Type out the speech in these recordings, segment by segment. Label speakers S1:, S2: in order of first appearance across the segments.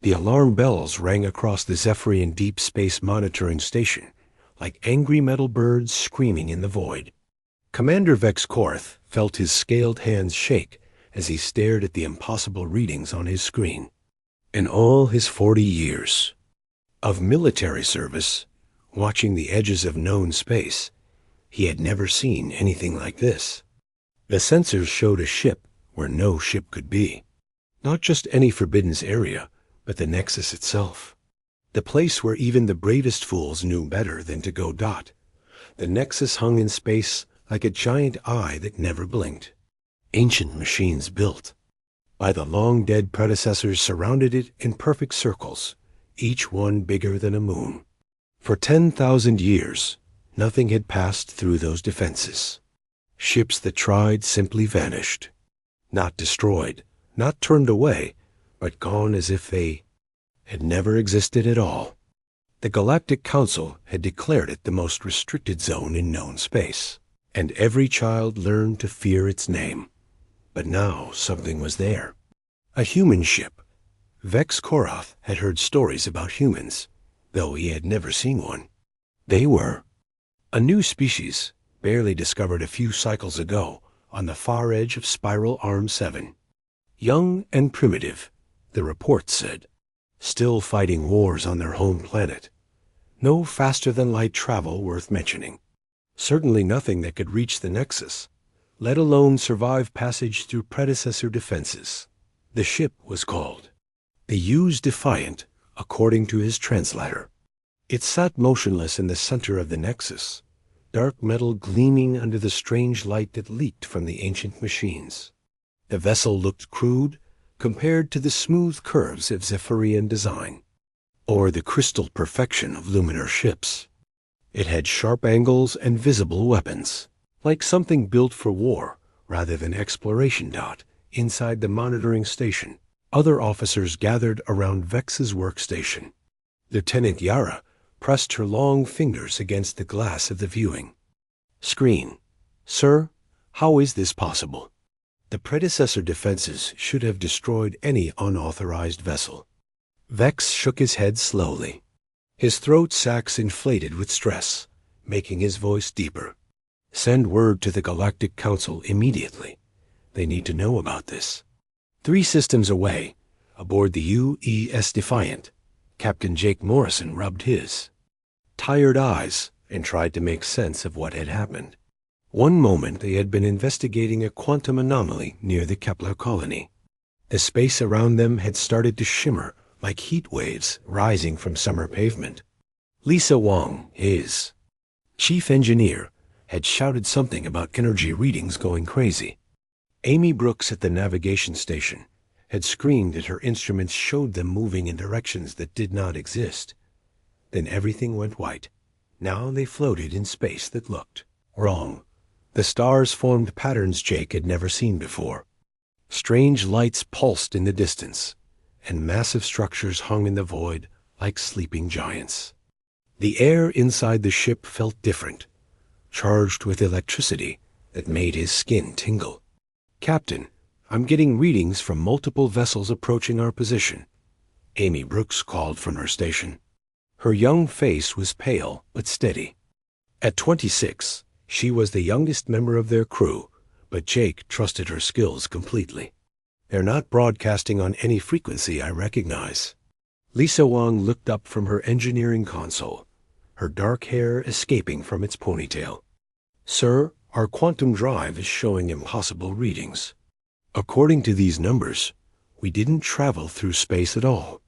S1: The alarm bells rang across the Zephyrian deep space monitoring station, like angry metal birds screaming in the void. Commander Vex Korath felt his scaled hands shake as he stared at the impossible readings on his screen. In all his 40 years of military service, watching the edges of known space, he had never seen anything like this. The sensors showed a ship where no ship could be. Not just any forbidden area, but the Nexus itself. The place where even the bravest fools knew better than to go dot. The Nexus hung in space like a giant eye that never blinked. Ancient machines built by the long-dead predecessors surrounded it in perfect circles, each one bigger than a moon. For 10,000 years, nothing had passed through those defenses. Ships that tried simply vanished. Not destroyed, not turned away, but gone as if they had never existed at all. The Galactic Council had declared it the most restricted zone in known space, and every child learned to fear its name. But now something was there. A human ship. Vex Korath had heard stories about humans, though he had never seen one. They were a new species, barely discovered a few cycles ago on the far edge of Spiral Arm 7. Young and primitive, the report said, still fighting wars on their home planet. No faster-than-light travel worth mentioning. Certainly nothing that could reach the Nexus, let alone survive passage through predecessor defenses. The ship was called the Hughes Defiant, according to his translator. It sat motionless in the center of the Nexus, dark metal gleaming under the strange light that leaked from the ancient machines. The vessel looked crude compared to the smooth curves of Zephyrian design, or the crystal perfection of luminar ships. It had sharp angles and visible weapons, like something built for war rather than exploration. Inside the monitoring station, other officers gathered around Vex's workstation. Lieutenant Yara pressed her long fingers against the glass of the viewing screen. "Sir, how is this possible? The predecessor defenses should have destroyed any unauthorized vessel." Vex shook his head slowly. His throat sacs inflated with stress, making his voice deeper. "Send word to the Galactic Council immediately. They need to know about this." 3 systems away, aboard the UES Defiant, Captain Jake Morrison rubbed his tired eyes and tried to make sense of what had happened. One moment they had been investigating a quantum anomaly near the Kepler colony. The space around them had started to shimmer like heat waves rising from summer pavement. Lisa Wong, his chief engineer, had shouted something about energy readings going crazy. Amy Brooks at the navigation station had screamed that her instruments showed them moving in directions that did not exist. Then everything went white. Now they floated in space that looked wrong. The stars formed patterns Jake had never seen before. Strange lights pulsed in the distance, and massive structures hung in the void like sleeping giants. The air inside the ship felt different, charged with electricity that made his skin tingle. "Captain, I'm getting readings from multiple vessels approaching our position," Amy Brooks called from her station. Her young face was pale but steady. At 26, she was the youngest member of their crew, but Jake trusted her skills completely. "They're not broadcasting on any frequency I recognize." Lisa Wong looked up from her engineering console, her dark hair escaping from its ponytail. "Sir, our quantum drive is showing impossible readings. According to these numbers, we didn't travel through space at all.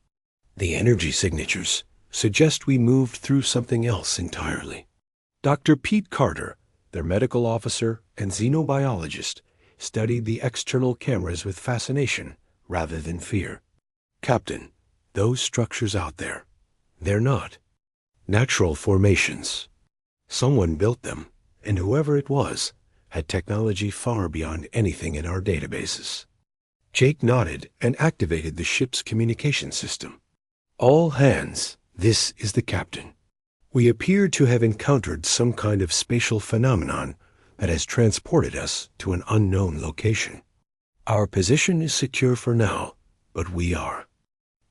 S1: The energy signatures suggest we moved through something else entirely." Dr. Pete Carter, their medical officer and xenobiologist, studied the external cameras with fascination rather than fear. "Captain, those structures out there, they're not natural formations. Someone built them, and whoever it was had technology far beyond anything in our databases." Jake nodded and activated the ship's communication system. "All hands, this is the captain. We appear to have encountered some kind of spatial phenomenon that has transported us to an unknown location. Our position is secure for now, but we are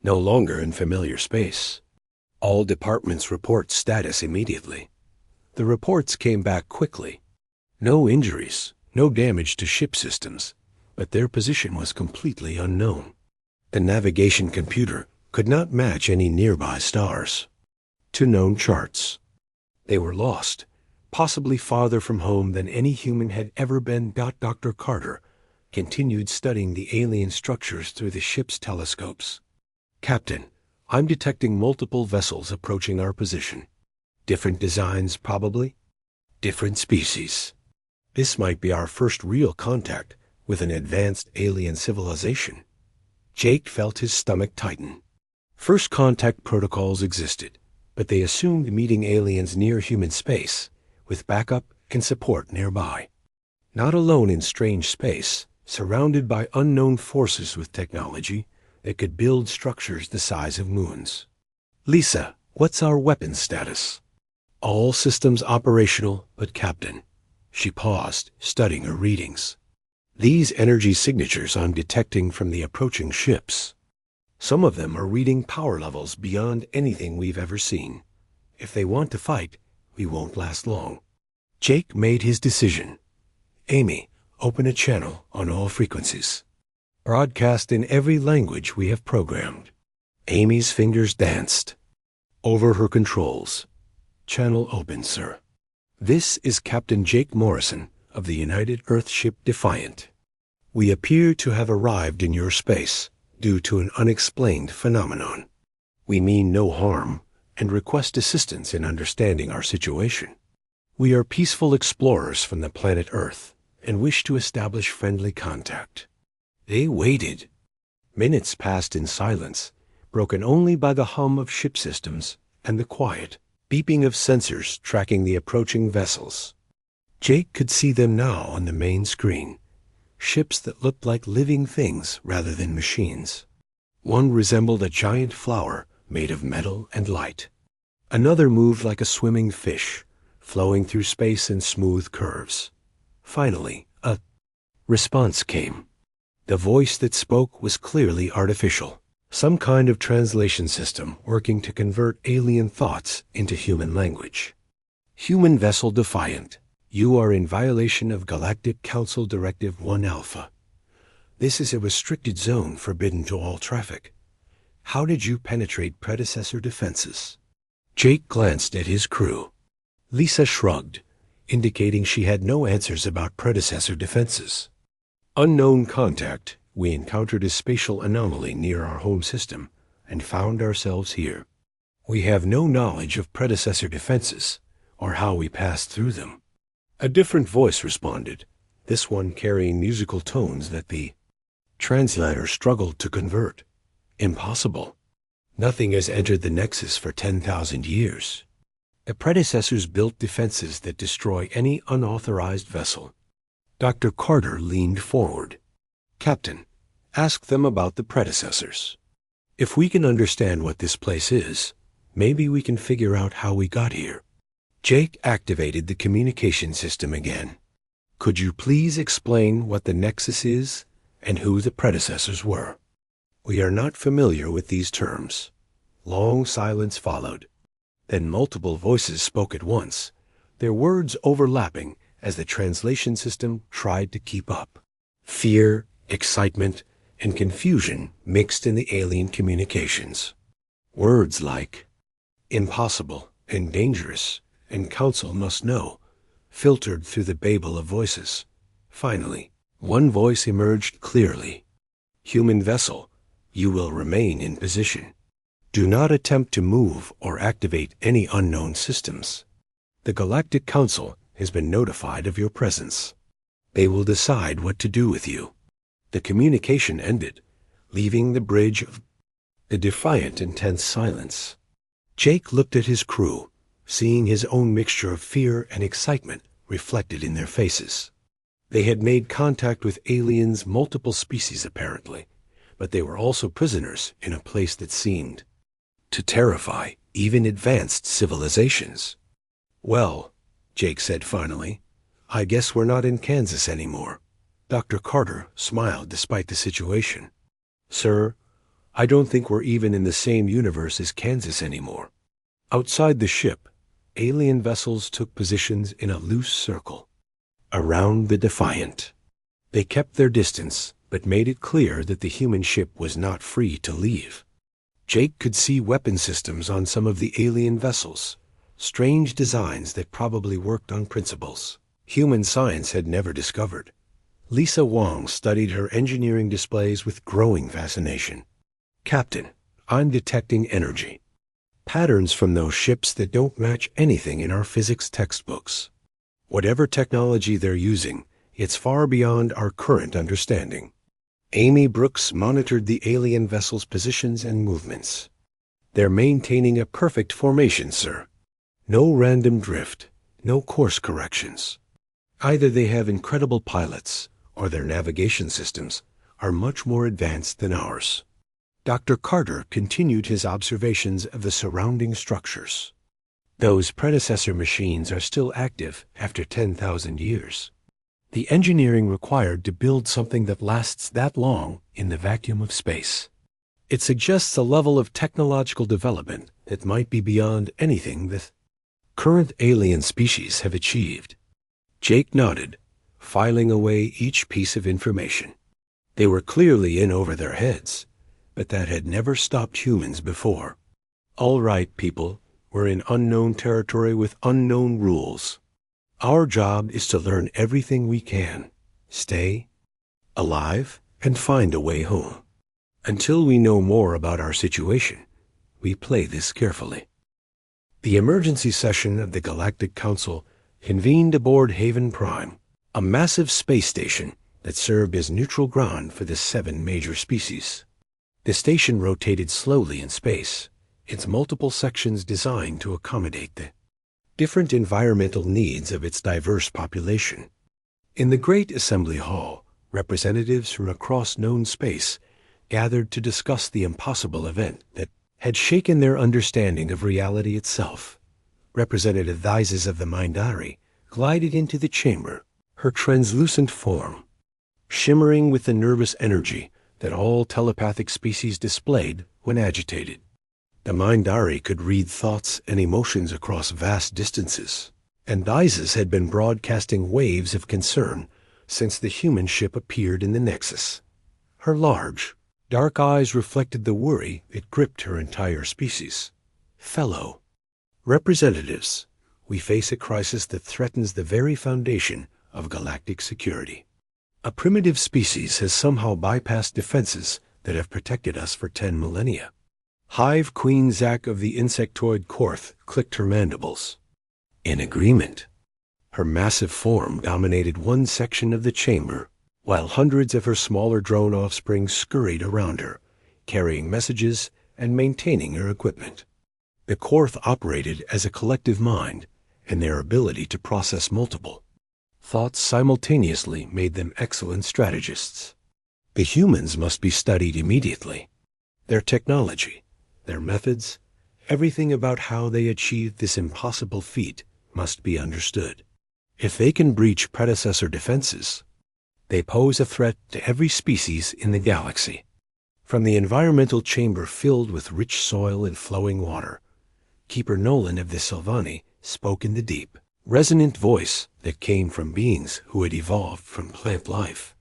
S1: No longer in familiar space. All departments report status immediately. The reports came back quickly. No injuries, no damage to ship systems, but their position was completely unknown. The navigation computer could not match any nearby stars to known charts. They were lost, possibly farther from home than any human had ever been. Dr. Carter continued studying the alien structures through the ship's telescopes. Captain, I'm detecting multiple vessels approaching our position. Different designs, probably. Different species. This might be our first real contact with an advanced alien civilization. Jake felt his stomach tighten. First contact protocols existed, but they assumed meeting aliens near human space, with backup and support nearby. Not alone in strange space, surrounded by unknown forces with technology that could build structures the size of moons. Lisa, what's our weapons status? All systems operational, but Captain. She paused, studying her readings. These energy signatures I'm detecting from the approaching ships. Some of them are reading power levels beyond anything we've ever seen. If they want to fight, we won't last long. Jake made his decision. Amy, open a channel on all frequencies. Broadcast in every language we have programmed. Amy's fingers danced. Over her controls. Channel open, sir. This is Captain Jake Morrison of the United Earthship Defiant. We appear to have arrived in your space due to an unexplained phenomenon. We mean no harm and request assistance in understanding our situation. We are peaceful explorers from the planet Earth and wish to establish friendly contact. They waited. Minutes passed in silence, broken only by the hum of ship systems and the quiet beeping of sensors tracking the approaching vessels. Jake could see them now on the main screen, ships that looked like living things rather than machines. One resembled a giant flower made of metal and light. Another moved like a swimming fish, flowing through space in smooth curves. Finally, a response came. The voice that spoke was clearly artificial, some kind of translation system working to convert alien thoughts into human language. Human vessel Defiant, you are in violation of Galactic Council Directive 1 Alpha. This is a restricted zone forbidden to all traffic. How did you penetrate predecessor defenses? Jake glanced at his crew. Lisa shrugged, indicating she had no answers about predecessor defenses. Unknown contact, we encountered a spatial anomaly near our home system and found ourselves here. We have no knowledge of predecessor defenses or how we passed through them. A different voice responded, this one carrying musical tones that the translator struggled to convert. Impossible. Nothing has entered the Nexus for 10,000 years. The predecessors built defenses that destroy any unauthorized vessel. Dr. Carter leaned forward. Captain, ask them about the predecessors. If we can understand what this place is, maybe we can figure out how we got here. Jake activated the communication system again. Could you please explain what the Nexus is and who the predecessors were? We are not familiar with these terms. Long silence followed. Then multiple voices spoke at once, their words overlapping as the translation system tried to keep up. Fear, excitement, and confusion mixed in the alien communications. Words like impossible and dangerous and council must know filtered through the babel of voices. Finally, one voice emerged clearly. Human vessel, you will remain in position. Do not attempt to move or activate any unknown systems. The Galactic Council has been notified of your presence. They will decide what to do with you. The communication ended, leaving the bridge of the Defiant in tense silence. Jake looked at his crew, seeing his own mixture of fear and excitement reflected in their faces. They had made contact with aliens, multiple species apparently, but they were also prisoners in a place that seemed to terrify even advanced civilizations. Well, Jake said finally, I guess we're not in Kansas anymore. Dr. Carter smiled despite the situation. Sir, I don't think we're even in the same universe as Kansas anymore." Outside the ship, alien vessels took positions in a loose circle around the Defiant. They kept their distance, but made it clear that the human ship was not free to leave. Jake could see weapon systems on some of the alien vessels, strange designs that probably worked on principles human science had never discovered. Lisa Wong studied her engineering displays with growing fascination. "Captain, I'm detecting energy. Patterns from those ships that don't match anything in our physics textbooks. Whatever technology they're using, it's far beyond our current understanding." Amy Brooks monitored the alien vessel's positions and movements. "They're maintaining a perfect formation, sir. No random drift, no course corrections. Either they have incredible pilots, or their navigation systems are much more advanced than ours." Dr. Carter continued his observations of the surrounding structures. "Those predecessor machines are still active after 10,000 years. The engineering required to build something that lasts that long in the vacuum of space. It suggests a level of technological development that might be beyond anything the current alien species have achieved." Jake nodded, filing away each piece of information. They were clearly in over their heads, but that had never stopped humans before. "All right, people, we're in unknown territory with unknown rules. Our job is to learn everything we can, stay alive, and find a way home. Until we know more about our situation, we play this carefully." The emergency session of the Galactic Council convened aboard Haven Prime, a massive space station that served as neutral ground for the 7 major species. The station rotated slowly in space, its multiple sections designed to accommodate the different environmental needs of its diverse population. In the Great Assembly Hall, representatives from across known space gathered to discuss the impossible event that had shaken their understanding of reality itself. Representative Thizes of the Mindari glided into the chamber, her translucent form shimmering with the nervous energy that all telepathic species displayed when agitated. The Mindari could read thoughts and emotions across vast distances, and Thizes had been broadcasting waves of concern since the human ship appeared in the Nexus. Her large, dark eyes reflected the worry that gripped her entire species. "Fellow representatives, we face a crisis that threatens the very foundation of galactic security. A primitive species has somehow bypassed defenses that have protected us for 10 millennia. Hive Queen Zack of the insectoid Korth clicked her mandibles. In agreement. Her massive form dominated one section of the chamber, while hundreds of her smaller drone offspring scurried around her, carrying messages and maintaining her equipment. The Korth operated as a collective mind, and their ability to process multiple thoughts simultaneously made them excellent strategists. The humans must be studied immediately. Their technology, their methods, everything about how they achieved this impossible feat must be understood. If they can breach predecessor defenses, they pose a threat to every species in the galaxy. From the environmental chamber filled with rich soil and flowing water, Keeper Nolan of the Sylvani spoke in the deep, resonant voice that came from beings who had evolved from plant life.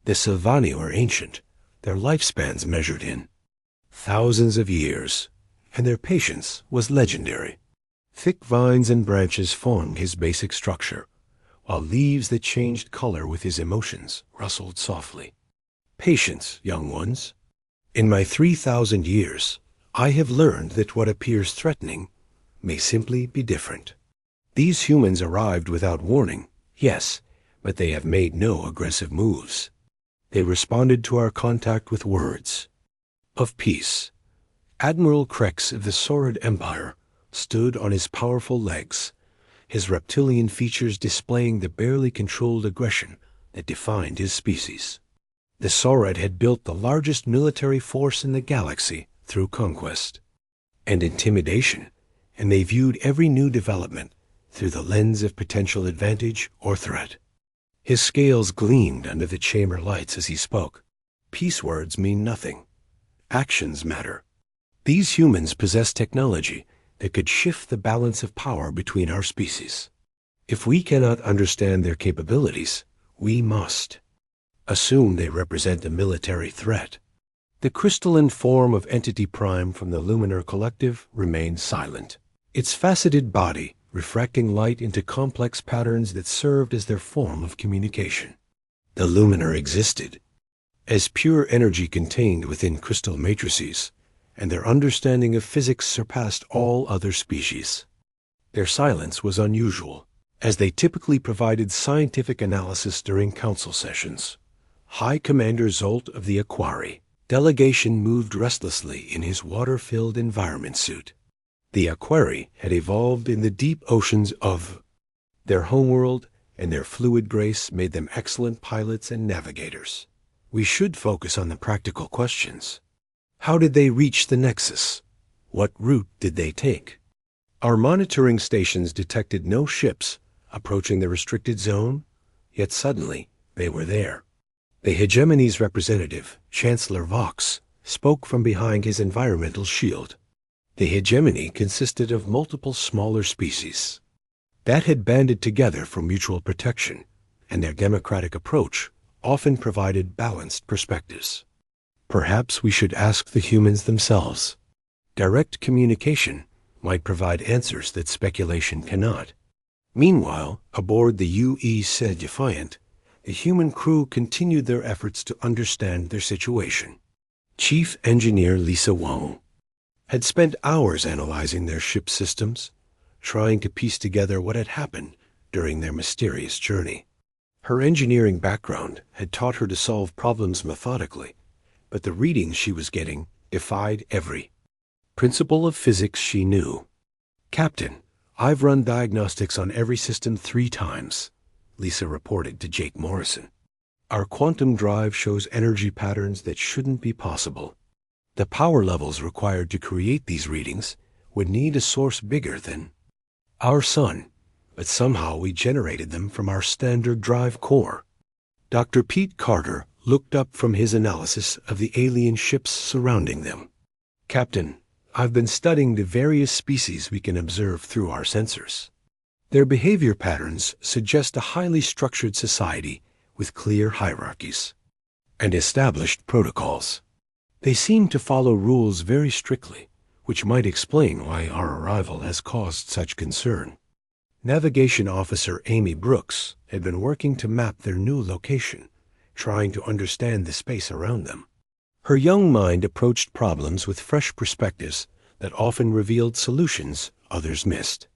S1: The Sylvani were ancient, their lifespans measured in thousands of years, and their patience was legendary. Thick vines and branches formed his basic structure, while leaves that changed color with his emotions rustled softly. Patience, young ones. In my 3,000 years, I have learned that what appears threatening may simply be different. These humans arrived without warning, yes, but they have made no aggressive moves. They responded to our contact with words of peace. Admiral Krex of the Saurid Empire stood on his powerful legs, his reptilian features displaying the barely controlled aggression that defined his species. The Saurid had built the largest military force in the galaxy through conquest and intimidation, and they viewed every new development through the lens of potential advantage or threat. His scales gleamed under the chamber lights as he spoke. Peace words mean nothing. Actions matter. These humans possess technology that could shift the balance of power between our species. If we cannot understand their capabilities, we must assume they represent a military threat. The crystalline form of Entity Prime from the Luminar Collective remained silent, its faceted body refracting light into complex patterns that served as their form of communication. The Luminar existed as pure energy contained within crystal matrices, and their understanding of physics surpassed all other species. Their silence was unusual, as they typically provided scientific analysis during council sessions. High Commander Zolt of the Aquari delegation moved restlessly in his water-filled environment suit. The Aquari had evolved in the deep oceans of their homeworld, and their fluid grace made them excellent pilots and navigators. We should focus on the practical questions. How did they reach the Nexus? What route did they take? Our monitoring stations detected no ships approaching the restricted zone, yet suddenly they were there. The hegemony's representative, Chancellor Vox, spoke from behind his environmental shield. The hegemony consisted of multiple smaller species that had banded together for mutual protection, and their democratic approach often provided balanced perspectives. Perhaps we should ask the humans themselves. Direct communication might provide answers that speculation cannot. Meanwhile, aboard the UE Defiant, the human crew continued their efforts to understand their situation. Chief Engineer Lisa Wang had spent hours analyzing their ship systems, trying to piece together what had happened during their mysterious journey. Her engineering background had taught her to solve problems methodically, but the readings she was getting defied every principle of physics she knew. "Captain, I've run diagnostics on every system 3 times, Lisa reported to Jake Morrison. Our quantum drive shows energy patterns that shouldn't be possible. The power levels required to create these readings would need a source bigger than our sun, but somehow we generated them from our standard drive core." Dr. Pete Carter looked up from his analysis of the alien ships surrounding them. "Captain, I've been studying the various species we can observe through our sensors. Their behavior patterns suggest a highly structured society with clear hierarchies and established protocols. They seem to follow rules very strictly, which might explain why our arrival has caused such concern." Navigation Officer Amy Brooks had been working to map their new location, trying to understand the space around them. Her young mind approached problems with fresh perspectives that often revealed solutions others missed.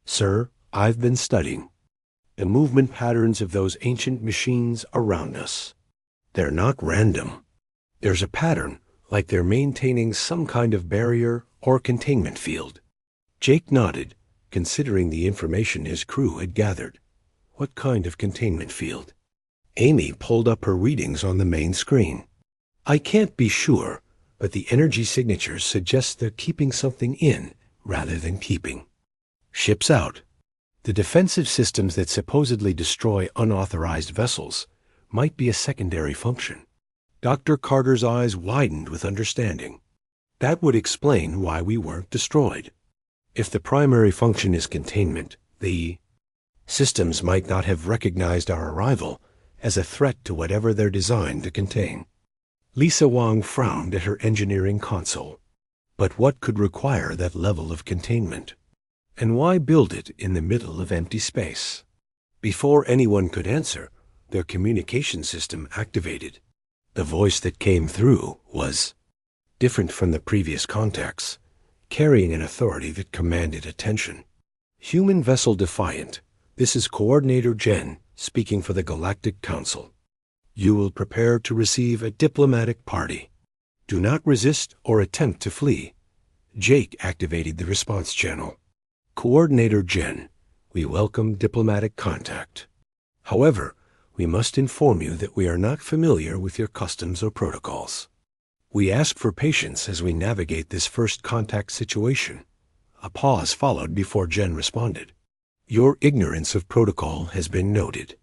S1: "Sir, I've been studying the movement patterns of those ancient machines around us. They're not random. There's a pattern, like they're maintaining some kind of barrier or containment field." Jake nodded, considering the information his crew had gathered. "What kind of containment field?" Amy pulled up her readings on the main screen. "I can't be sure, but the energy signatures suggest they're keeping something in rather than keeping ships out. The defensive systems that supposedly destroy unauthorized vessels might be a secondary function." Dr. Carter's eyes widened with understanding. "That would explain why we weren't destroyed. If the primary function is containment, the systems might not have recognized our arrival as a threat to whatever they're designed to contain." Lisa Wang frowned at her engineering console. But what could require that level of containment? And why build it in the middle of empty space? Before anyone could answer, their communication system activated. The voice that came through was different from the previous contacts, carrying an authority that commanded attention. "Human Vessel Defiant, this is Coordinator Jen speaking for the Galactic Council. You will prepare to receive a diplomatic party. Do not resist or attempt to flee." Jake activated the response channel. "Coordinator Jen, we welcome diplomatic contact. However, we must inform you that we are not familiar with your customs or protocols. We ask for patience as we navigate this first contact situation." A pause followed before Jen responded. "Your ignorance of protocol has been noted.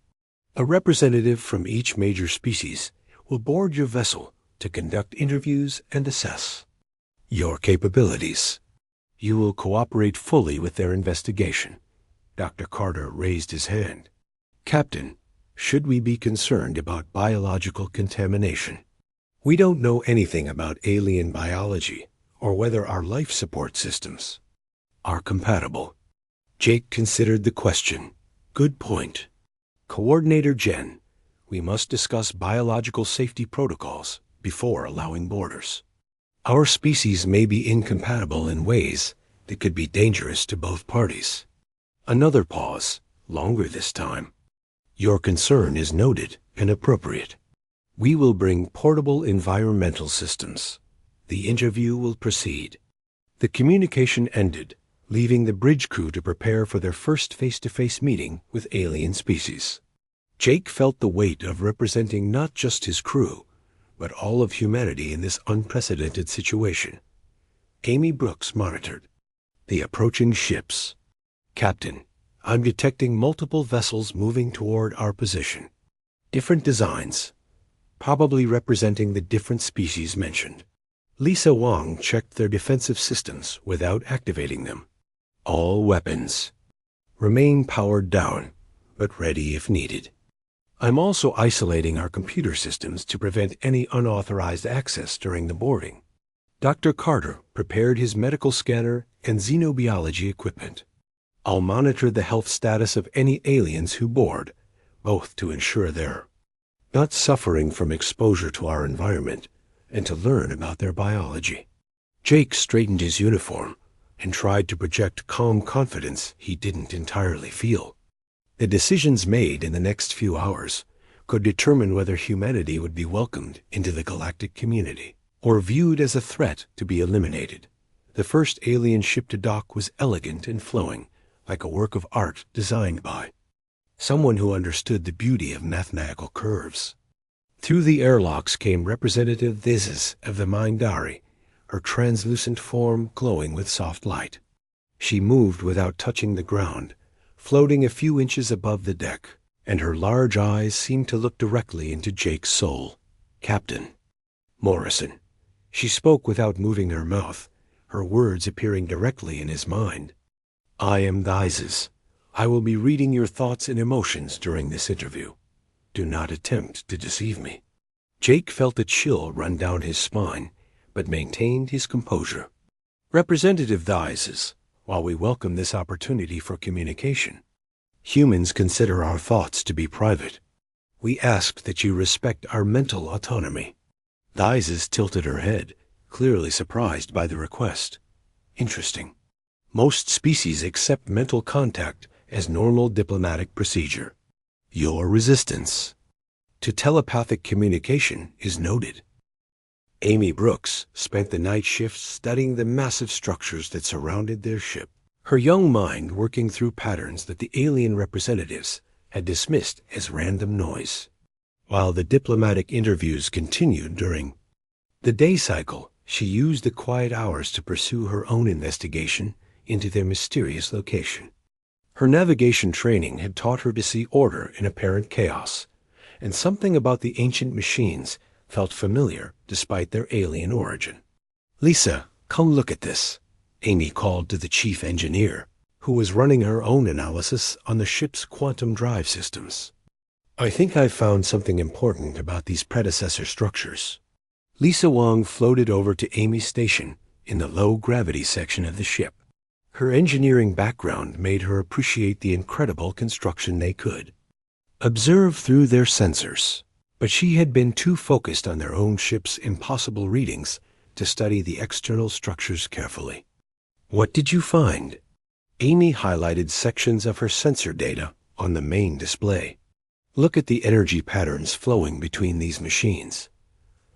S1: A representative from each major species will board your vessel to conduct interviews and assess your capabilities. You will cooperate fully with their investigation. Dr. Carter raised his hand. Captain, should we be concerned about biological contamination? We don't know anything about alien biology or whether our life support systems are compatible. Jake considered the question. Good point. Coordinator Jen, we must discuss biological safety protocols before allowing boarders. Our species may be incompatible in ways that could be dangerous to both parties. Another pause, longer this time. Your concern is noted and appropriate. We will bring portable environmental systems. The interview will proceed. The communication ended, leaving the bridge crew to prepare for their first face-to-face meeting with alien species. Jake felt the weight of representing not just his crew, but all of humanity in this unprecedented situation. Amy Brooks monitored the approaching ships. Captain, I'm detecting multiple vessels moving toward our position. Different designs, probably representing the different species mentioned. Lisa Wang checked their defensive systems without activating them. All weapons remain powered down, but ready if needed. I'm also isolating our computer systems to prevent any unauthorized access during the boarding. Dr. Carter prepared his medical scanner and xenobiology equipment. I'll monitor the health status of any aliens who board, both to ensure they're not suffering from exposure to our environment and to learn about their biology. Jake straightened his uniform and tried to project calm confidence he didn't entirely feel. The decisions made in the next few hours could determine whether humanity would be welcomed into the galactic community or viewed as a threat to be eliminated. The first alien ship to dock was elegant and flowing, like a work of art designed by someone who understood the beauty of mathematical curves. Through the airlocks came Representative Thizis of the Mindari, her translucent form glowing with soft light. She moved without touching the ground, floating a few inches above the deck, and her large eyes seemed to look directly into Jake's soul. Captain Morrison. She spoke without moving her mouth, her words appearing directly in his mind. I am Thizis. I will be reading your thoughts and emotions during this interview. Do not attempt to deceive me. Jake felt a chill run down his spine, but maintained his composure. Representative Thizis, while we welcome this opportunity for communication, humans consider our thoughts to be private. We ask that you respect our mental autonomy. Thizis tilted her head, clearly surprised by the request. Interesting. Most species accept mental contact as normal diplomatic procedure. Your resistance to telepathic communication is noted. Amy Brooks spent the night shift studying the massive structures that surrounded their ship, her young mind working through patterns that the alien representatives had dismissed as random noise. While the diplomatic interviews continued during the day cycle, she used the quiet hours to pursue her own investigation into their mysterious location. Her navigation training had taught her to see order in apparent chaos, and something about the ancient machines felt familiar despite their alien origin. Lisa, come look at this, Amy called to the chief engineer, who was running her own analysis on the ship's quantum drive systems. I think I've found something important about these predecessor structures. Lisa Wang floated over to Amy's station in the low-gravity section of the ship. Her engineering background made her appreciate the incredible construction they could observe through their sensors. But she had been too focused on their own ship's impossible readings to study the external structures carefully. What did you find? Amy highlighted sections of her sensor data on the main display. Look at the energy patterns flowing between these machines.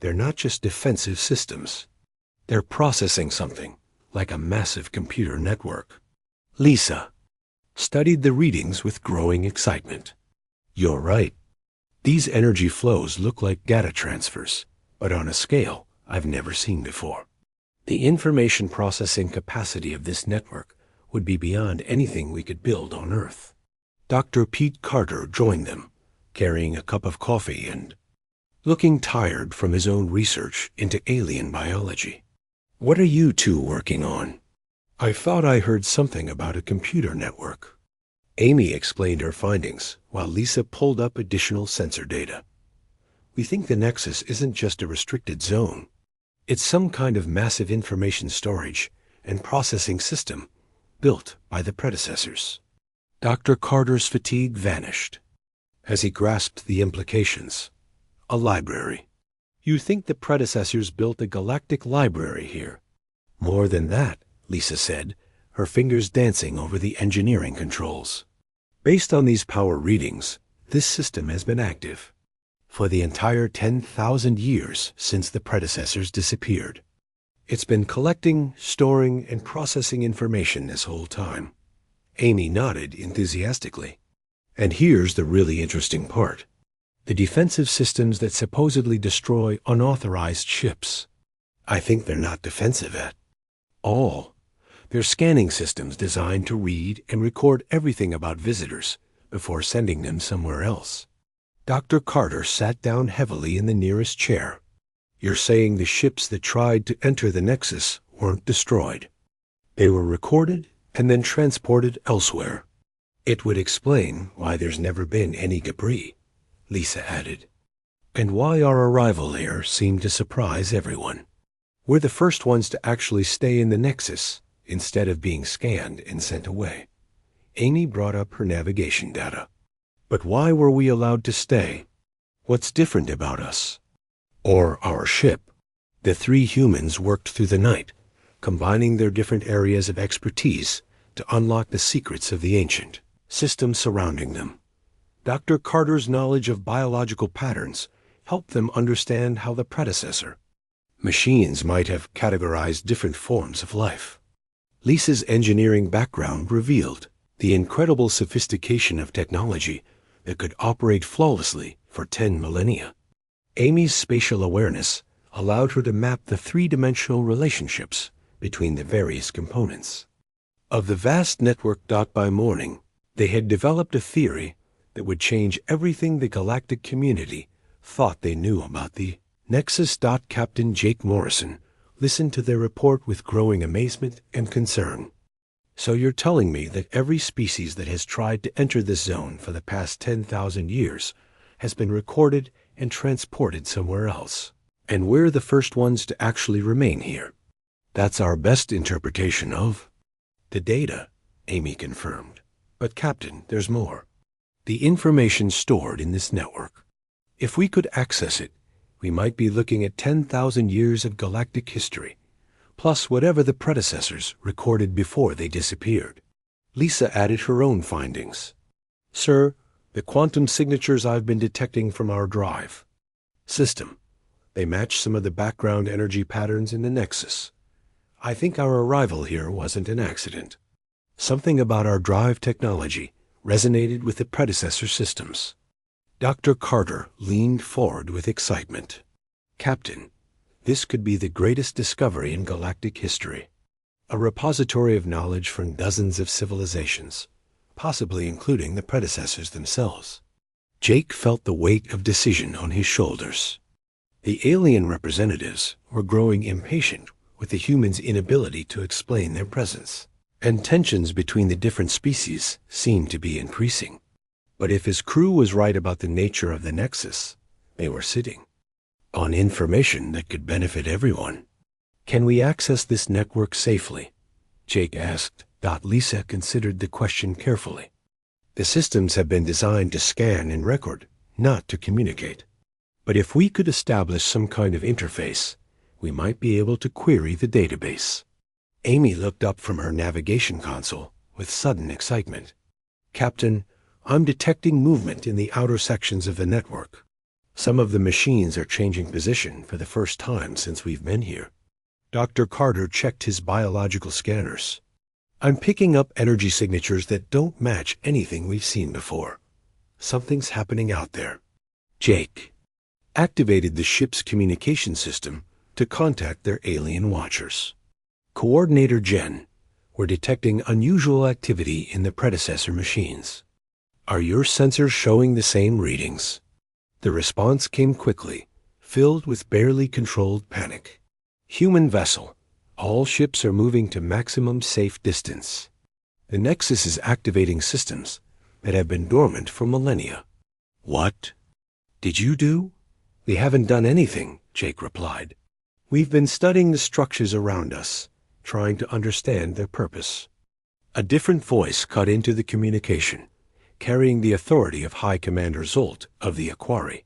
S1: They're not just defensive systems. They're processing something, like a massive computer network. Lisa studied the readings with growing excitement. You're right. These energy flows look like data transfers, but on a scale I've never seen before. The information processing capacity of this network would be beyond anything we could build on Earth. Dr. Pete Carter joined them, carrying a cup of coffee and looking tired from his own research into alien biology. "What are you two working on?" "I thought I heard something about a computer network." Amy explained her findings while Lisa pulled up additional sensor data. "We think the Nexus isn't just a restricted zone. It's some kind of massive information storage and processing system built by the predecessors." Dr. Carter's fatigue vanished as he grasped the implications. "A library. You think the predecessors built a galactic library here?" "More than that," Lisa said, her fingers dancing over the engineering controls. "Based on these power readings, this system has been active for the entire 10,000 years since the predecessors disappeared. It's been collecting, storing, and processing information this whole time." Amy nodded enthusiastically. "And here's the really interesting part. The defensive systems that supposedly destroy unauthorized ships. I think they're not defensive at all. They're scanning systems designed to read and record everything about visitors before sending them somewhere else." Dr. Carter sat down heavily in the nearest chair. "You're saying the ships that tried to enter the Nexus weren't destroyed. They were recorded and then transported elsewhere." "It would explain why there's never been any debris," Lisa added, "and why our arrival here seemed to surprise everyone. We're the first ones to actually stay in the Nexus instead of being scanned and sent away." Amy brought up her navigation data. "But why were we allowed to stay? What's different about us? Or our ship?" The three humans worked through the night, combining their different areas of expertise to unlock the secrets of the ancient system surrounding them. Dr. Carter's knowledge of biological patterns helped them understand how the predecessor machines might have categorized different forms of life. Lisa's engineering background revealed the incredible sophistication of technology that could operate flawlessly for 10 millennia. Amy's spatial awareness allowed her to map the three-dimensional relationships between the various components of the vast network. By morning, they had developed a theory that would change everything the galactic community thought they knew about the Nexus. Captain Jake Morrison listened to their report with growing amazement and concern. "So you're telling me that every species that has tried to enter this zone for the past 10,000 years has been recorded and transported somewhere else, and we're the first ones to actually remain here?" "That's our best interpretation of the data," Amy confirmed. "But Captain, there's more. The information stored in this network. If we could access it, we might be looking at 10,000 years of galactic history, plus whatever the predecessors recorded before they disappeared." Lisa added her own findings. "Sir, the quantum signatures I've been detecting from our drive system, they match some of the background energy patterns in the Nexus. I think our arrival here wasn't an accident. Something about our drive technology resonated with the predecessor systems." Dr. Carter leaned forward with excitement. "Captain, this could be the greatest discovery in galactic history. A repository of knowledge from dozens of civilizations, possibly including the predecessors themselves." Jake felt the weight of decision on his shoulders. The alien representatives were growing impatient with the humans' inability to explain their presence, and tensions between the different species seemed to be increasing. But if his crew was right about the nature of the Nexus, they were sitting on information that could benefit everyone. "Can we access this network safely?" Jake asked. Lisa considered the question carefully. "The systems have been designed to scan and record, not to communicate. But if we could establish some kind of interface, we might be able to query the database." Amy looked up from her navigation console with sudden excitement. "Captain, I'm detecting movement in the outer sections of the network. Some of the machines are changing position for the first time since we've been here." Dr. Carter checked his biological scanners. "I'm picking up energy signatures that don't match anything we've seen before. Something's happening out there." Jake activated the ship's communication system to contact their alien watchers. "Coordinator Jen, we're detecting unusual activity in the predecessor machines. Are your sensors showing the same readings?" The response came quickly filled with barely controlled panic. Human vessel. All ships are moving to maximum safe distance. The Nexus is activating systems that have been dormant for millennia. What did you do? We haven't done anything, Jake replied. We've been studying the structures around us, trying to understand their purpose. A different voice cut into the communication, carrying the authority of High Commander Zolt of the Aquari.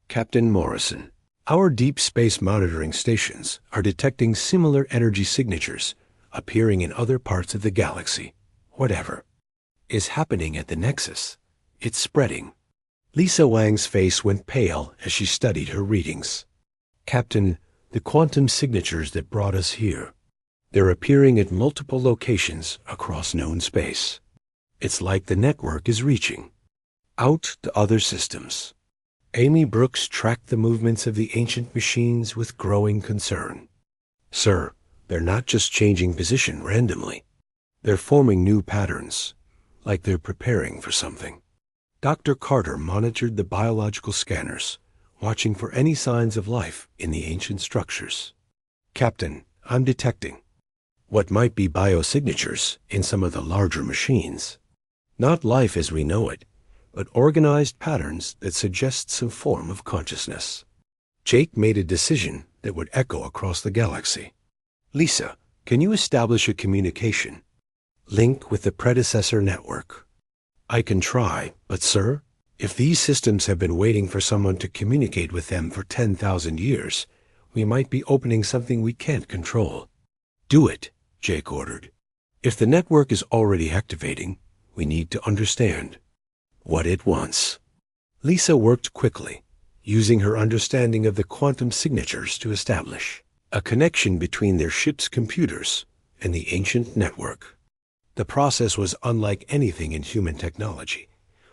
S1: Captain Morrison, our deep space monitoring stations are detecting similar energy signatures appearing in other parts of the galaxy. Whatever is happening at the Nexus, it's spreading. Lisa Wang's face went pale as she studied her readings. Captain, the quantum signatures that brought us here, they're appearing at multiple locations across known space. It's like the network is reaching out to other systems. Amy Brooks tracked the movements of the ancient machines with growing concern. Sir, they're not just changing position randomly. They're forming new patterns, like they're preparing for something. Dr. Carter monitored the biological scanners, watching for any signs of life in the ancient structures. Captain, I'm detecting what might be biosignatures in some of the larger machines. Not life as we know it, but organized patterns that suggest some form of consciousness. Jake made a decision that would echo across the galaxy. Lisa, can you establish a communication link with the predecessor network? I can try, but sir, if these systems have been waiting for someone to communicate with them for 10,000 years, we might be opening something we can't control. Do it, Jake ordered. If the network is already activating, we need to understand what it wants. Lisa worked quickly, using her understanding of the quantum signatures to establish a connection between their ship's computers and the ancient network. The process was unlike anything in human technology,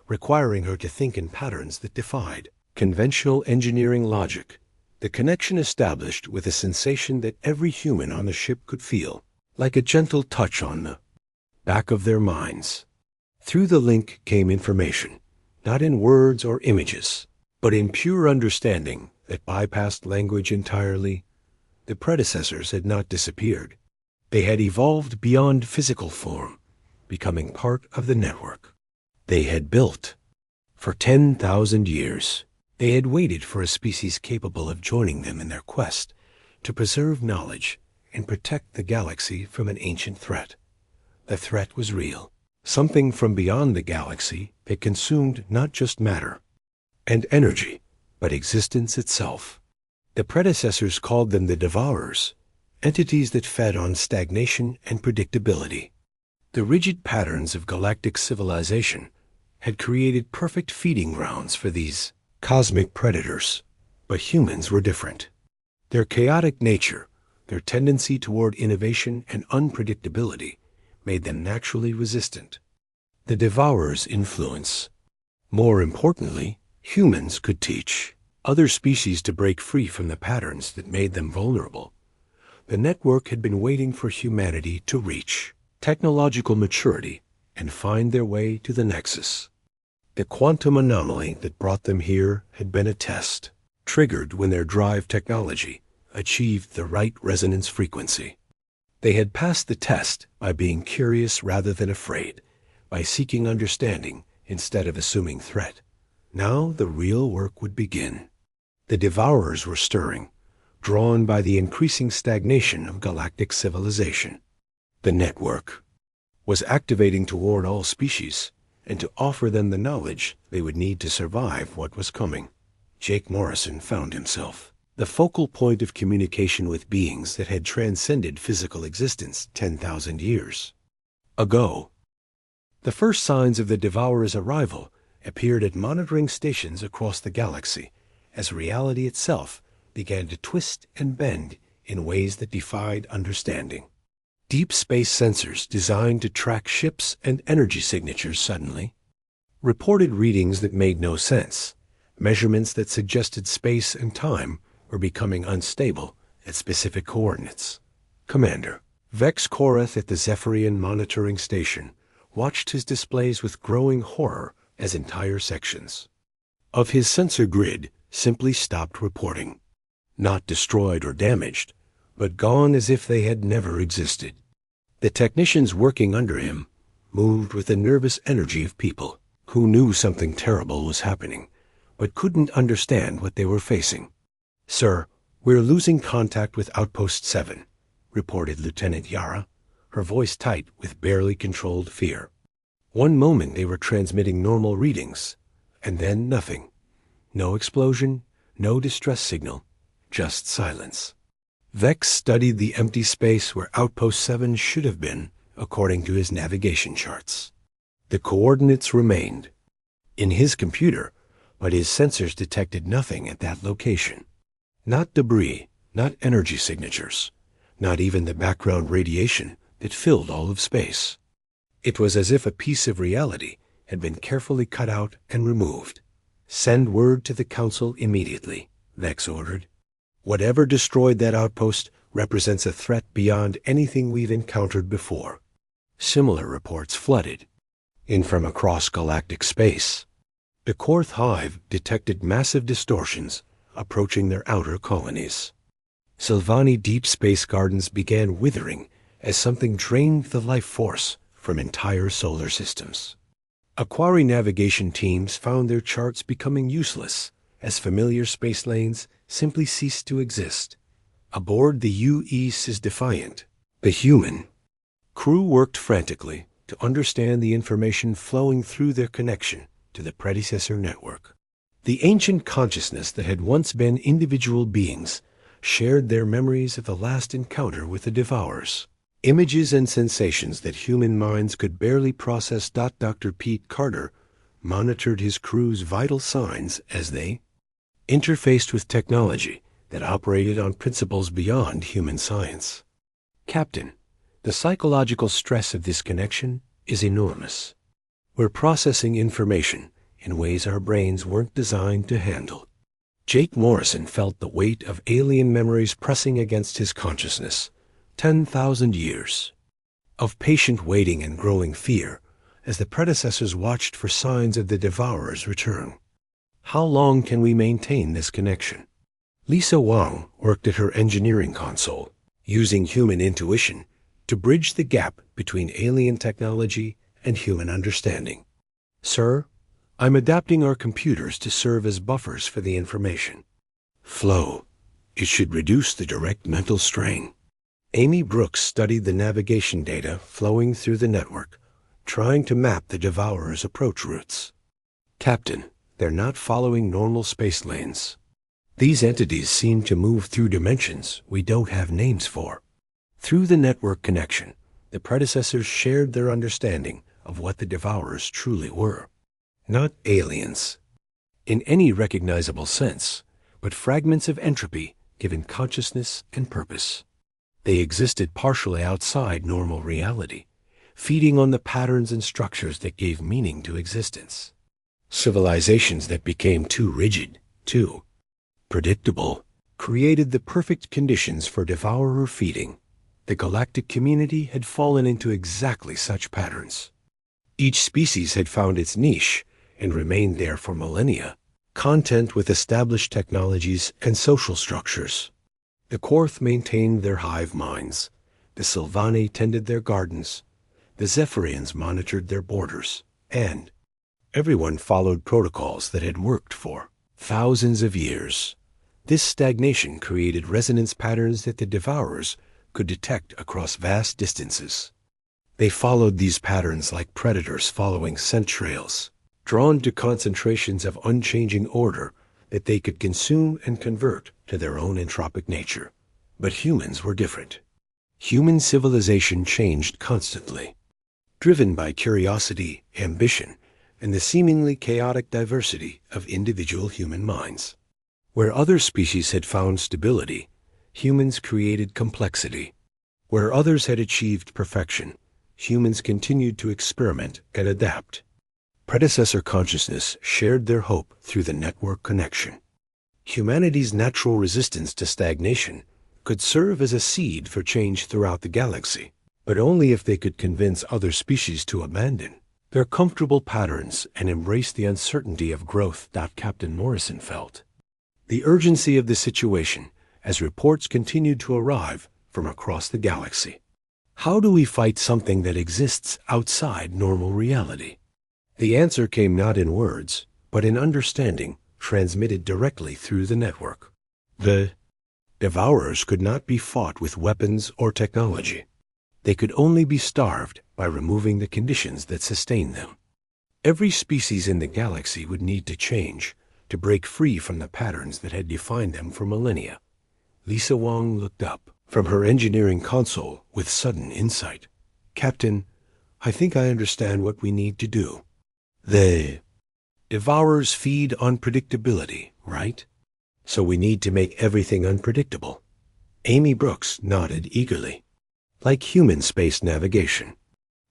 S1: requiring her to think in patterns that defied conventional engineering logic. The connection established with a sensation that every human on the ship could feel, like a gentle touch on the back of their minds. Through the link came information, not in words or images, but in pure understanding that bypassed language entirely. The predecessors had not disappeared. They had evolved beyond physical form, becoming part of the network they had built. For 10,000 years, they had waited for a species capable of joining them in their quest to preserve knowledge and protect the galaxy from an ancient threat. The threat was real, something from beyond the galaxy that consumed not just matter and energy, but existence itself. The predecessors called them the Devourers, entities that fed on stagnation and predictability. The rigid patterns of galactic civilization had created perfect feeding grounds for these cosmic predators, but humans were different. Their chaotic nature, their tendency toward innovation and unpredictability, made them naturally resistant. The Devourers' influence. More importantly, humans could teach other species to break free from the patterns that made them vulnerable. The network had been waiting for humanity to reach technological maturity and find their way to the Nexus. The quantum anomaly that brought them here had been a test, triggered when their drive technology achieved the right resonance frequency. They had passed the test by being curious rather than afraid, by seeking understanding instead of assuming threat. Now the real work would begin. The Devourers were stirring, drawn by the increasing stagnation of galactic civilization. The network was activating toward all species and to offer them the knowledge they would need to survive what was coming. Jake Morrison found himself the focal point of communication with beings that had transcended physical existence 10,000 years ago. The first signs of the Devourers' arrival appeared at monitoring stations across the galaxy as reality itself began to twist and bend in ways that defied understanding. Deep space sensors designed to track ships and energy signatures suddenly reported readings that made no sense. Measurements that suggested space and time were becoming unstable at specific coordinates. Commander Vex Korath at the Zephyrian monitoring station watched his displays with growing horror as entire sections of his sensor grid simply stopped reporting. not destroyed or damaged, but gone as if they had never existed. The technicians working under him moved with the nervous energy of people who knew something terrible was happening, but couldn't understand what they were facing. "Sir, we're losing contact with Outpost 7, reported Lieutenant Yara, her voice tight with barely controlled fear. One moment they were transmitting normal readings, and then nothing. No explosion, no distress signal, just silence. Vex studied the empty space where Outpost 7 should have been, according to his navigation charts. The coordinates remained in his computer, but his sensors detected nothing at that location. Not debris, not energy signatures, not even the background radiation that filled all of space. It was as if a piece of reality had been carefully cut out and removed. "Send word to the Council immediately," Vex ordered. "Whatever destroyed that outpost represents a threat beyond anything we've encountered before." Similar reports flooded in from across galactic space. The Korth Hive detected massive distortions approaching their outer colonies. Sylvani deep space gardens began withering as something drained the life force from entire solar systems. Aquari navigation teams found their charts becoming useless as familiar space lanes simply ceased to exist. Aboard the U-East Defiant, the human crew worked frantically to understand the information flowing through their connection to the predecessor network. The ancient consciousness that had once been individual beings shared their memories of the last encounter with the Devourers. Images and sensations that human minds could barely process. Dr. Pete Carter monitored his crew's vital signs as they interfaced with technology that operated on principles beyond human science. "Captain, the psychological stress of this connection is enormous. We're processing information in ways our brains weren't designed to handle." Jake Morrison felt the weight of alien memories pressing against his consciousness. 10,000 years of patient waiting and growing fear as the predecessors watched for signs of the Devourer's return. How long can we maintain this connection? Lisa Wang worked at her engineering console, using human intuition to bridge the gap between alien technology and human understanding. "Sir, I'm adapting our computers to serve as buffers for the information flow. It should reduce the direct mental strain." Amy Brooks studied the navigation data flowing through the network, trying to map the Devourer's approach routes. "Captain, they're not following normal space lanes. These entities seem to move through dimensions we don't have names for." Through the network connection, the predecessors shared their understanding of what the Devourers truly were. Not aliens in any recognizable sense, but fragments of entropy given consciousness and purpose. They existed partially outside normal reality, feeding on the patterns and structures that gave meaning to existence. Civilizations that became too rigid, too predictable, created the perfect conditions for devourer feeding. The galactic community had fallen into exactly such patterns. Each species had found its niche and remained there for millennia, content with established technologies and social structures. The Korth maintained their hive minds, the Sylvani tended their gardens, the Zephyrians monitored their borders, and everyone followed protocols that had worked for thousands of years. This stagnation created resonance patterns that the Devourers could detect across vast distances. They followed these patterns like predators following scent trails, drawn to concentrations of unchanging order that they could consume and convert to their own entropic nature. But humans were different. Human civilization changed constantly, driven by curiosity, ambition, and the seemingly chaotic diversity of individual human minds. Where other species had found stability, humans created complexity. Where others had achieved perfection, humans continued to experiment and adapt. Predecessor consciousness shared their hope through the network connection. Humanity's natural resistance to stagnation could serve as a seed for change throughout the galaxy, but only if they could convince other species to abandon their comfortable patterns and embrace the uncertainty of growth. Captain Morrison felt the urgency of the situation as reports continued to arrive from across the galaxy. How do we fight something that exists outside normal reality? The answer came not in words, but in understanding transmitted directly through the network. The Devourers could not be fought with weapons or technology. They could only be starved by removing the conditions that sustained them. Every species in the galaxy would need to change to break free from the patterns that had defined them for millennia. Lisa Wong looked up from her engineering console with sudden insight. "Captain, I think I understand what we need to do. The Devourers feed on predictability, right? So we need to make everything unpredictable." Amy Brooks nodded eagerly. "Like human space navigation.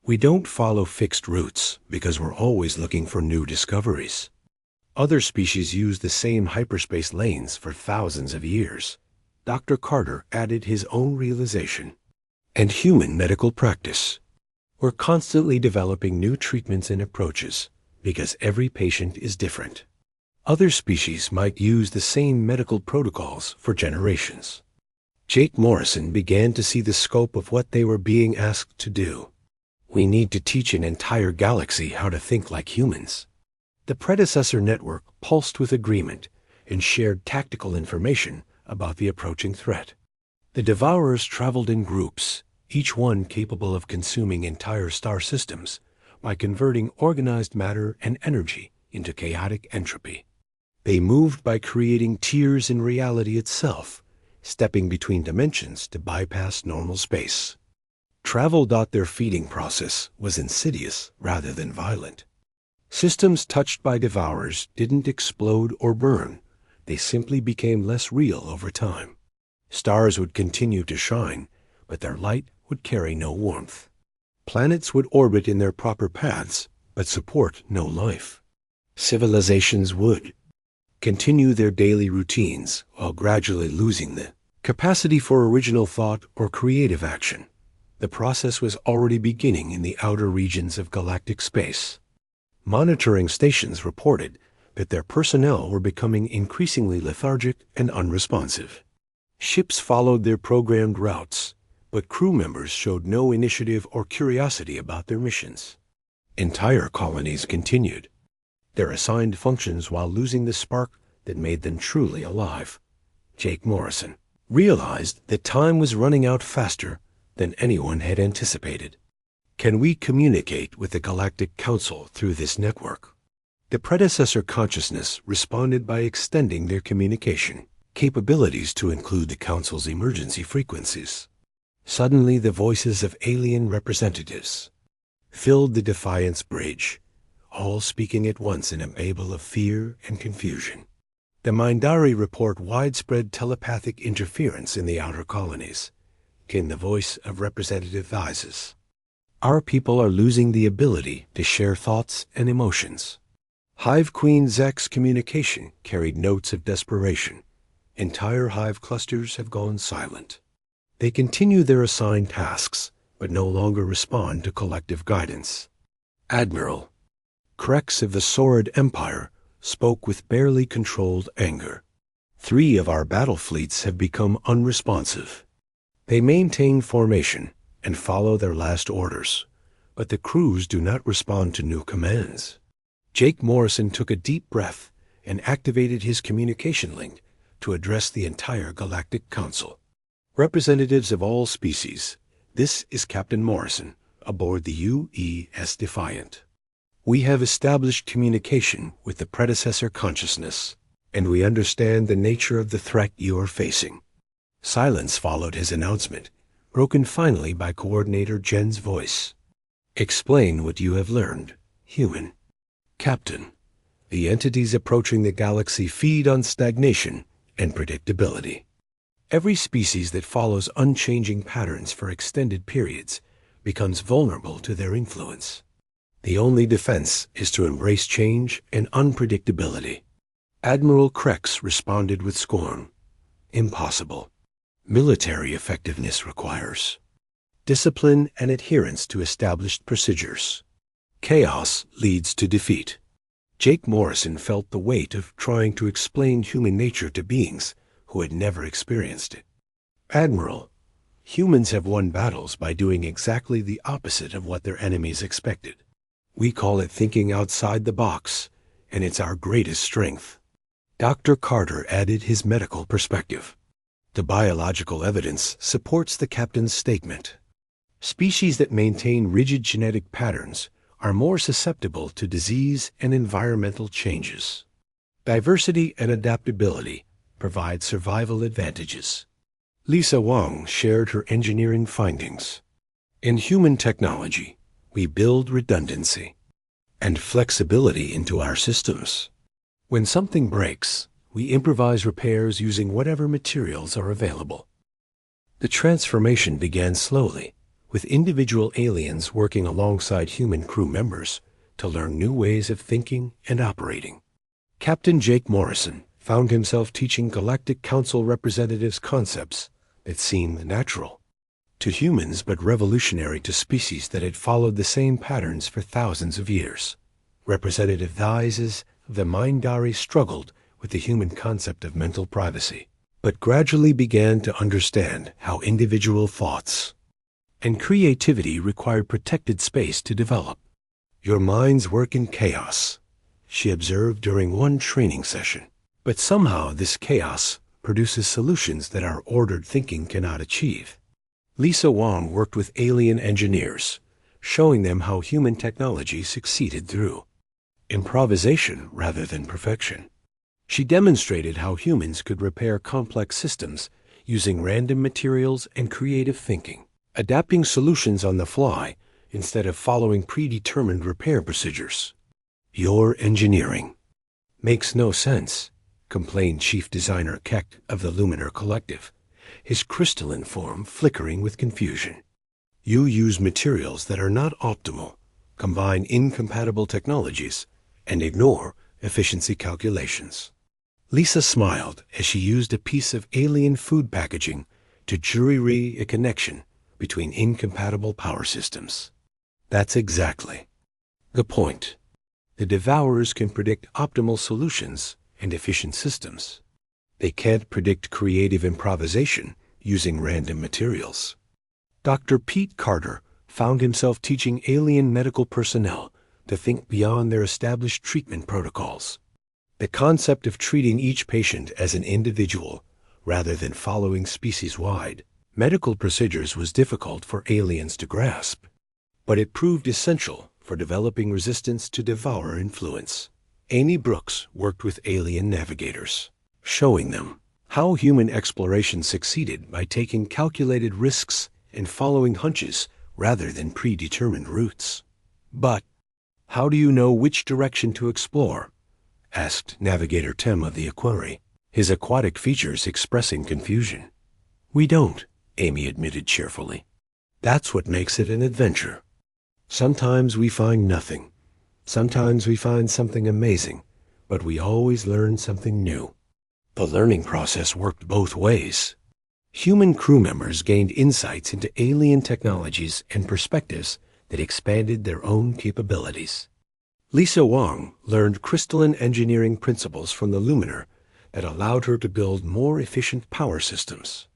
S1: We don't follow fixed routes because we're always looking for new discoveries. Other species use the same hyperspace lanes for thousands of years." Dr. Carter added his own realization. "And human medical practice. We're constantly developing new treatments and approaches because every patient is different. Other species might use the same medical protocols for generations." Jake Morrison began to see the scope of what they were being asked to do. We need to teach an entire galaxy how to think like humans. The predecessor network pulsed with agreement and shared tactical information about the approaching threat. The Devourers traveled in groups, each one capable of consuming entire star systems by converting organized matter and energy into chaotic entropy. They moved by creating tiers in reality itself, stepping between dimensions to bypass normal space. Their feeding process was insidious rather than violent. Systems touched by Devourers didn't explode or burn. They simply became less real over time. Stars would continue to shine, but their light would carry no warmth. Planets would orbit in their proper paths, but support no life. Civilizations would continue their daily routines while gradually losing the capacity for original thought or creative action. The process was already beginning in the outer regions of galactic space. Monitoring stations reported that their personnel were becoming increasingly lethargic and unresponsive. Ships followed their programmed routes, but crew members showed no initiative or curiosity about their missions. Entire colonies continued their assigned functions while losing the spark that made them truly alive. Jake Morrison realized that time was running out faster than anyone had anticipated. "Can we communicate with the Galactic Council through this network?" The predecessor consciousness responded by extending their communication capabilities to include the Council's emergency frequencies. Suddenly, the voices of alien representatives filled the Defiance Bridge, all speaking at once in a babel of fear and confusion. The Mindari report widespread telepathic interference in the outer colonies. Came the voice of Representative Isis. "Our people are losing the ability to share thoughts and emotions." Hive Queen Zek's communication carried notes of desperation. "Entire hive clusters have gone silent. They continue their assigned tasks, but no longer respond to collective guidance." Admiral Krex of the Saurid Empire spoke with barely controlled anger. "3 of our battle fleets have become unresponsive. They maintain formation and follow their last orders, but the crews do not respond to new commands." Jake Morrison took a deep breath and activated his communication link to address the entire Galactic Council. "Representatives of all species, this is Captain Morrison aboard the UES Defiant. We have established communication with the predecessor consciousness, and we understand the nature of the threat you are facing." Silence followed his announcement, broken finally by Coordinator Jen's voice. "Explain what you have learned, human." "Captain, the entities approaching the galaxy feed on stagnation and predictability. Every species that follows unchanging patterns for extended periods becomes vulnerable to their influence. The only defense is to embrace change and unpredictability." Admiral Krex responded with scorn. "Impossible. Military effectiveness requires discipline and adherence to established procedures. Chaos leads to defeat." Jake Morrison felt the weight of trying to explain human nature to beings who had never experienced it. "Admiral, humans have won battles by doing exactly the opposite of what their enemies expected. We call it thinking outside the box, and it's our greatest strength." Dr. Carter added his medical perspective. "The biological evidence supports the captain's statement. Species that maintain rigid genetic patterns are more susceptible to disease and environmental changes. Diversity and adaptability provide survival advantages." Lisa Wang shared her engineering findings. "In human technology, we build redundancy and flexibility into our systems. When something breaks, we improvise repairs using whatever materials are available." The transformation began slowly, with individual aliens working alongside human crew members to learn new ways of thinking and operating. Captain Jake Morrison found himself teaching Galactic Council representatives concepts that seemed natural to humans but revolutionary to species that had followed the same patterns for thousands of years. Representative Thais of the Mindari struggled with the human concept of mental privacy, but gradually began to understand how individual thoughts and creativity required protected space to develop. "Your minds work in chaos," she observed during one training session. "But somehow this chaos produces solutions that our ordered thinking cannot achieve." Lisa Wang worked with alien engineers, showing them how human technology succeeded through improvisation rather than perfection. She demonstrated how humans could repair complex systems using random materials and creative thinking, adapting solutions on the fly instead of following predetermined repair procedures. "Your engineering makes no sense," complained Chief Designer Keck of the Luminar Collective, his crystalline form flickering with confusion. "You use materials that are not optimal, combine incompatible technologies, and ignore efficiency calculations." Lisa smiled as she used a piece of alien food packaging to jury a connection between incompatible power systems. "That's exactly the point. The Devourers can predict optimal solutions and efficient systems. They can't predict creative improvisation using random materials." Dr. Pete Carter found himself teaching alien medical personnel to think beyond their established treatment protocols. The concept of treating each patient as an individual rather than following species-wide medical procedures was difficult for aliens to grasp, but it proved essential for developing resistance to devourer influence. Amy Brooks worked with alien navigators, showing them how human exploration succeeded by taking calculated risks and following hunches rather than predetermined routes. "But how do you know which direction to explore?" asked Navigator Tim of the Equerry, his aquatic features expressing confusion. "We don't," Amy admitted cheerfully. "That's what makes it an adventure. Sometimes we find nothing. Sometimes we find something amazing, but we always learn something new." The learning process worked both ways. Human crew members gained insights into alien technologies and perspectives that expanded their own capabilities. Lisa Wang learned crystalline engineering principles from the Luminar that allowed her to build more efficient power systems.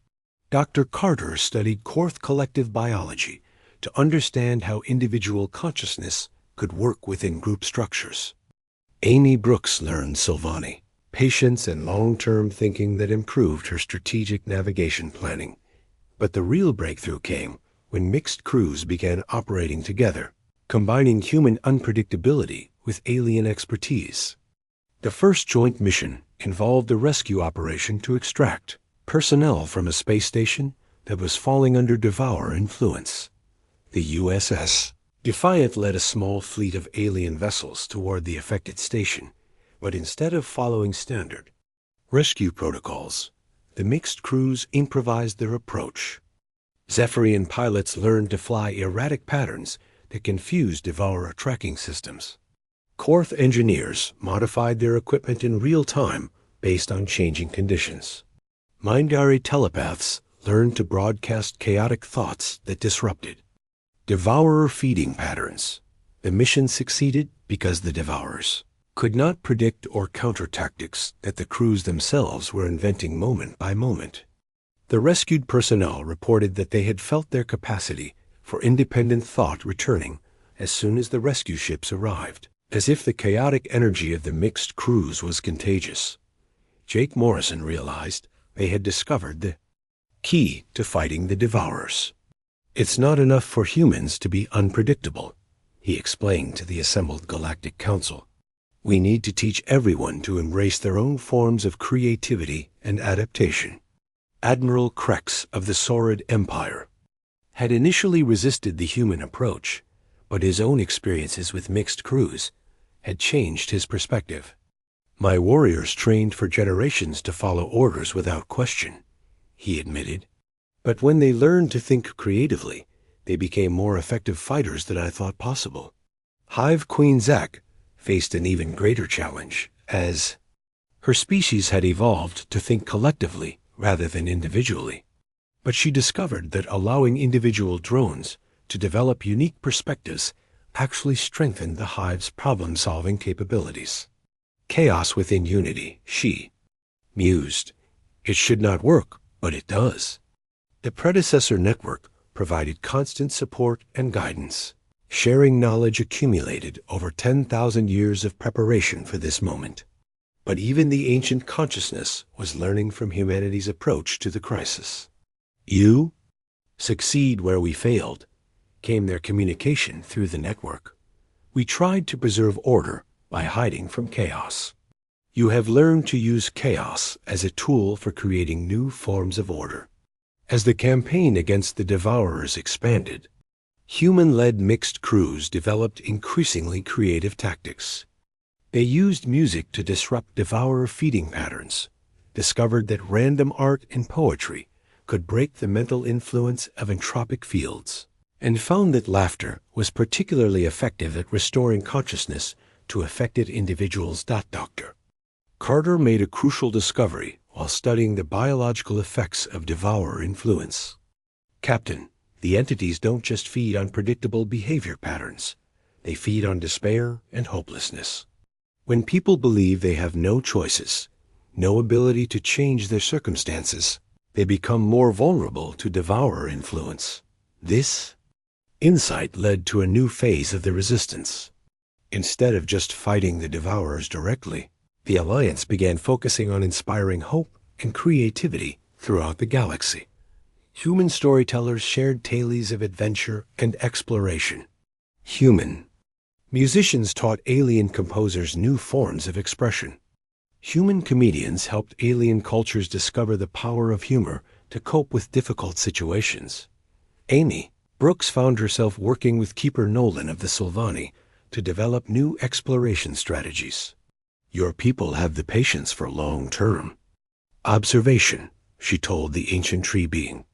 S1: Dr. Carter studied Korth collective biology to understand how individual consciousness could work within group structures. Amy Brooks learned Sylvani, patience and long-term thinking that improved her strategic navigation planning. But the real breakthrough came when mixed crews began operating together, combining human unpredictability with alien expertise. The first joint mission involved a rescue operation to extract personnel from a space station that was falling under Devourer influence. The USS Defiant led a small fleet of alien vessels toward the affected station, but instead of following standard rescue protocols, the mixed crews improvised their approach. Zephyrian pilots learned to fly erratic patterns that confused Devourer tracking systems. Korth engineers modified their equipment in real time based on changing conditions. Mindari telepaths learned to broadcast chaotic thoughts that disrupted Devourer feeding patterns. The mission succeeded because the Devourers could not predict or counter tactics that the crews themselves were inventing moment by moment. The rescued personnel reported that they had felt their capacity for independent thought returning as soon as the rescue ships arrived, as if the chaotic energy of the mixed crews was contagious. Jake Morrison realized they had discovered the key to fighting the Devourers. "It's not enough for humans to be unpredictable," he explained to the assembled Galactic Council. "We need to teach everyone to embrace their own forms of creativity and adaptation." Admiral Krex of the Saurid Empire had initially resisted the human approach, but his own experiences with mixed crews had changed his perspective. "My warriors trained for generations to follow orders without question," he admitted. "But when they learned to think creatively, they became more effective fighters than I thought possible." Hive Queen Zack faced an even greater challenge, as her species had evolved to think collectively rather than individually. But she discovered that allowing individual drones to develop unique perspectives actually strengthened the hive's problem-solving capabilities. "Chaos within unity," she mused. "It should not work, but it does." The predecessor network provided constant support and guidance, sharing knowledge accumulated over 10,000 years of preparation for this moment. But even the ancient consciousness was learning from humanity's approach to the crisis. "You succeed where we failed," came their communication through the network. "We tried to preserve order by hiding from chaos. You have learned to use chaos as a tool for creating new forms of order." As the campaign against the Devourers expanded, human-led mixed crews developed increasingly creative tactics. They used music to disrupt Devourer feeding patterns, discovered that random art and poetry could break the mental influence of entropic fields, and found that laughter was particularly effective at restoring consciousness to affected individuals. Dr. Carter made a crucial discovery while studying the biological effects of Devourer influence. "Captain, the entities don't just feed on predictable behavior patterns. They feed on despair and hopelessness. When people believe they have no choices, no ability to change their circumstances, they become more vulnerable to Devourer influence." This insight led to a new phase of the resistance. Instead of just fighting the Devourers directly, the Alliance began focusing on inspiring hope and creativity throughout the galaxy. Human storytellers shared tales of adventure and exploration. Human musicians taught alien composers new forms of expression. Human comedians helped alien cultures discover the power of humor to cope with difficult situations. Amy Brooks found herself working with Keeper Nolan of the Sylvani to develop new exploration strategies. "Your people have the patience for long-term observation," she told the ancient tree being.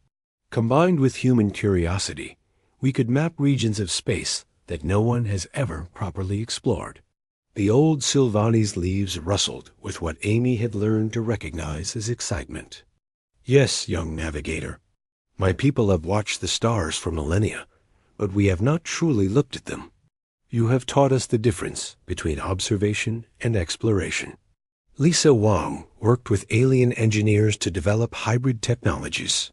S1: "Combined with human curiosity, we could map regions of space that no one has ever properly explored." The old Sylvani's leaves rustled with what Amy had learned to recognize as excitement. "Yes, young navigator, my people have watched the stars for millennia, but we have not truly looked at them. You have taught us the difference between observation and exploration." Lisa Wang worked with alien engineers to develop hybrid technologies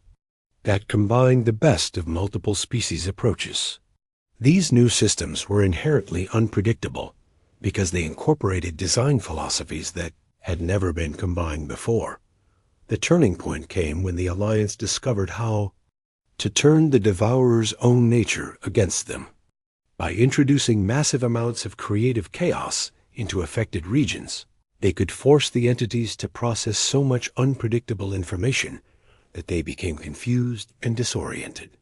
S1: that combined the best of multiple species approaches. These new systems were inherently unpredictable because they incorporated design philosophies that had never been combined before. The turning point came when the Alliance discovered how to turn the Devourer's own nature against them. By introducing massive amounts of creative chaos into affected regions, they could force the entities to process so much unpredictable information that they became confused and disoriented.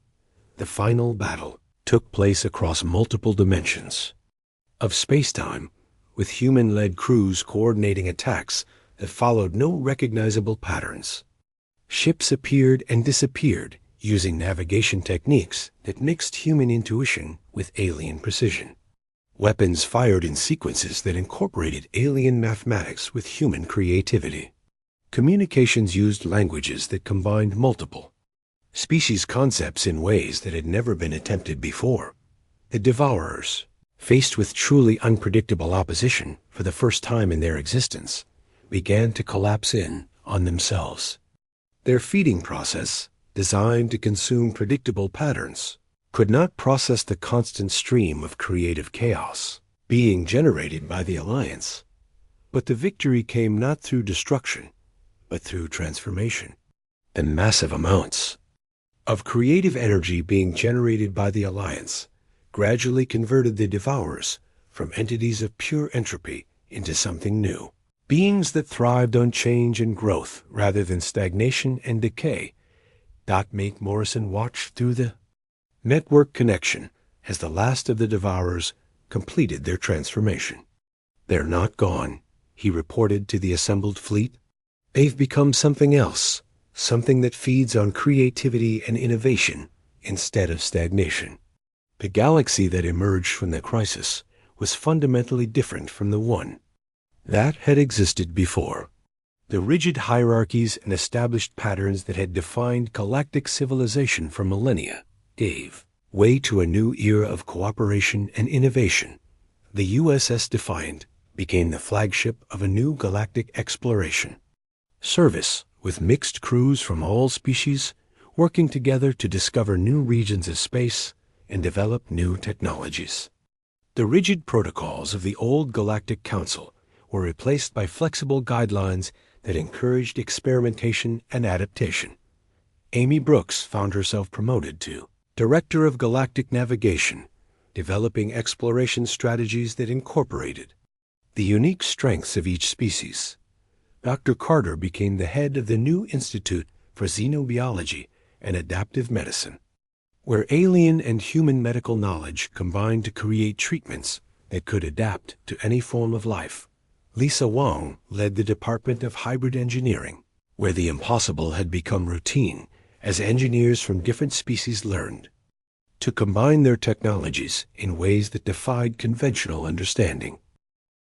S1: The final battle took place across multiple dimensions of space-time, with human-led crews coordinating attacks that followed no recognizable patterns. Ships appeared and disappeared using navigation techniques that mixed human intuition with alien precision. Weapons fired in sequences that incorporated alien mathematics with human creativity. Communications used languages that combined multiple species concepts in ways that had never been attempted before. The Devourers faced with truly unpredictable opposition for the first time in their existence, began to collapse in on themselves. Their feeding process, designed to consume predictable patterns, could not process the constant stream of creative chaos being generated by the Alliance. But the victory came not through destruction, but through transformation. The massive amounts of creative energy being generated by the Alliance gradually converted the Devourers from entities of pure entropy into something new. Beings that thrived on change and growth rather than stagnation and decay. Make Morrison watch through the network connection as the last of the Devourers completed their transformation. "They're not gone," he reported to the assembled fleet. "They've become something else, something that feeds on creativity and innovation instead of stagnation." The galaxy that emerged from the crisis was fundamentally different from the one that had existed before. The rigid hierarchies and established patterns that had defined galactic civilization for millennia gave way to a new era of cooperation and innovation. The USS Defiant became the flagship of a new galactic exploration service, with mixed crews from all species working together to discover new regions of space and develop new technologies. The rigid protocols of the old Galactic Council were replaced by flexible guidelines that encouraged experimentation and adaptation. Amy Brooks found herself promoted to Director of Galactic Navigation, developing exploration strategies that incorporated the unique strengths of each species. Dr. Carter became the head of the new Institute for Xenobiology and Adaptive Medicine, where alien and human medical knowledge combined to create treatments that could adapt to any form of life. Lisa Wong led the Department of Hybrid Engineering, where the impossible had become routine as engineers from different species learned to combine their technologies in ways that defied conventional understanding.